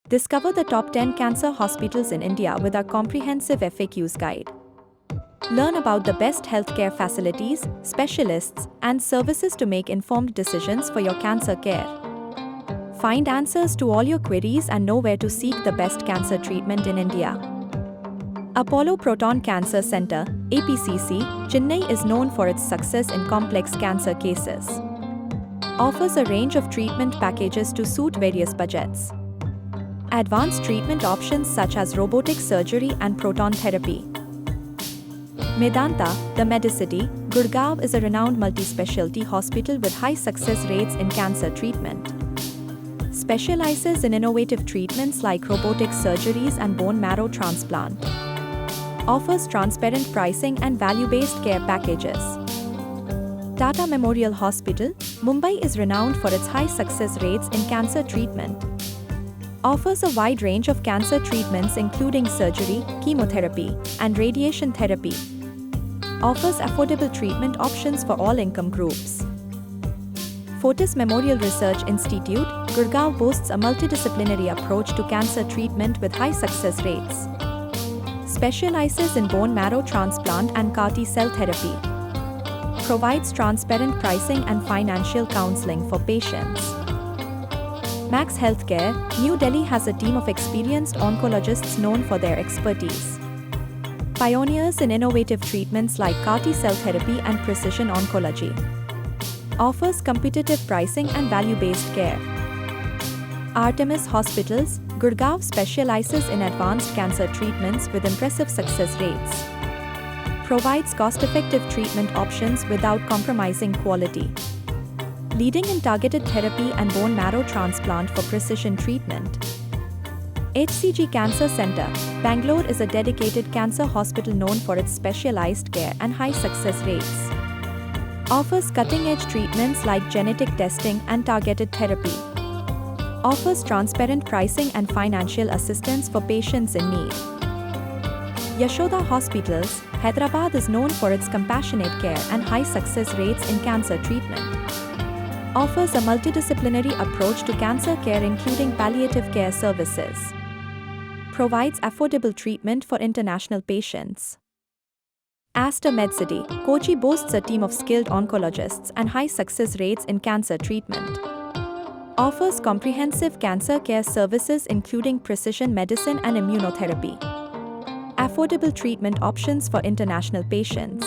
Discover the top 10 cancer hospitals in India with our comprehensive FAQs guide. Learn about the best healthcare facilities, specialists, and services to make informed decisions for your cancer care. Find answers to all your queries and know where to seek the best cancer treatment in India. Apollo Proton Cancer Center, APCC, Chennai is known for its success in complex cancer cases. Offers a range of treatment packages to suit various budgets. Advanced treatment options such as robotic surgery and proton therapy. Medanta, the Medicity, Gurgaon is a renowned multi-specialty hospital with high success rates in cancer treatment. Specializes in innovative treatments like robotic surgeries and bone marrow transplant. Offers transparent pricing and value-based care packages. Tata Memorial Hospital, Mumbai is renowned for its high success rates in cancer treatment. Offers a wide range of cancer treatments including surgery, chemotherapy, and radiation therapy. Offers affordable treatment options for all income groups. Fortis Memorial Research Institute, Gurgaon boasts a multidisciplinary approach to cancer treatment with high success rates. Specializes in bone marrow transplant and CAR T-cell therapy. Provides transparent pricing and financial counseling for patients. Max Healthcare, New Delhi has a team of experienced oncologists known for their expertise. Pioneers in innovative treatments like CAR T-cell therapy and precision oncology. Offers competitive pricing and value-based care. Artemis Hospitals, Gurgaon specializes in advanced cancer treatments with impressive success rates. Provides cost-effective treatment options without compromising quality. Leading in targeted therapy and bone marrow transplant for precision treatment. HCG Cancer Center, Bangalore is a dedicated cancer hospital known for its specialized care and high success rates. Offers cutting-edge treatments like genetic testing and targeted therapy. Offers transparent pricing and financial assistance for patients in need. Yashoda Hospitals, Hyderabad is known for its compassionate care and high success rates in cancer treatment. Offers a multidisciplinary approach to cancer care including palliative care services. Provides affordable treatment for international patients. Aster Medcity, Kochi boasts a team of skilled oncologists and high success rates in cancer treatment. Offers comprehensive cancer care services including precision medicine and immunotherapy. Affordable treatment options for international patients.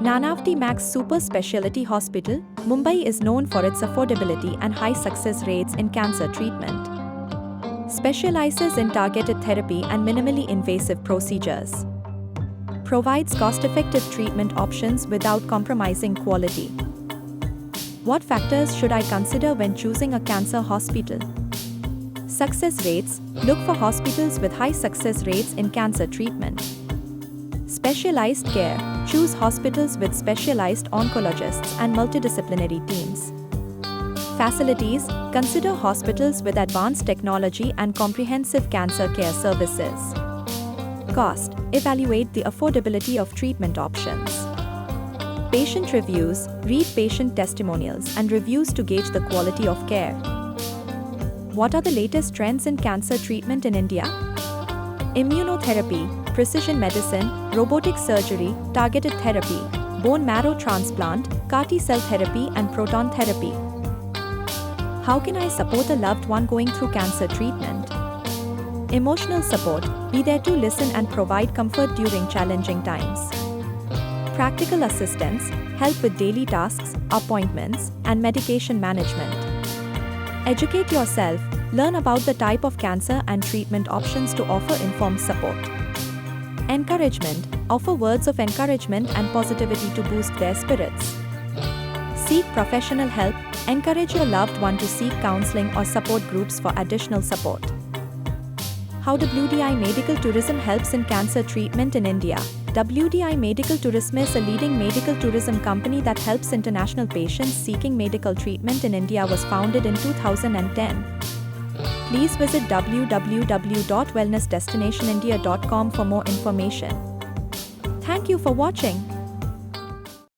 Nanavati Max Super Speciality Hospital, Mumbai is known for its affordability and high success rates in cancer treatment. Specializes in targeted therapy and minimally invasive procedures. Provides cost-effective treatment options without compromising quality. What factors should I consider when choosing a cancer hospital? Success rates, look for hospitals with high success rates in cancer treatment. Specialized care, choose hospitals with specialized oncologists and multidisciplinary teams. Facilities, consider hospitals with advanced technology and comprehensive cancer care services. Cost, evaluate the affordability of treatment options. Patient reviews, read patient testimonials and reviews to gauge the quality of care. What are the latest trends in cancer treatment in India? Immunotherapy, precision medicine, robotic surgery, targeted therapy, bone marrow transplant, CAR T-cell therapy and proton therapy. How can I support a loved one going through cancer treatment? Emotional support, be there to listen and provide comfort during challenging times. Practical assistance, help with daily tasks, appointments, and medication management. Educate yourself, learn about the type of cancer and treatment options to offer informed support. Encouragement, offer words of encouragement and positivity to boost their spirits. Seek professional help, encourage your loved one to seek counseling or support groups for additional support. How WDI Medical Tourism helps in cancer treatment in India. WDI Medical Tourism is a leading medical tourism company that helps international patients seeking medical treatment in India. Was founded in 2010. Please visit www.wellnessdestinationindia.com for more information. Thank you for watching.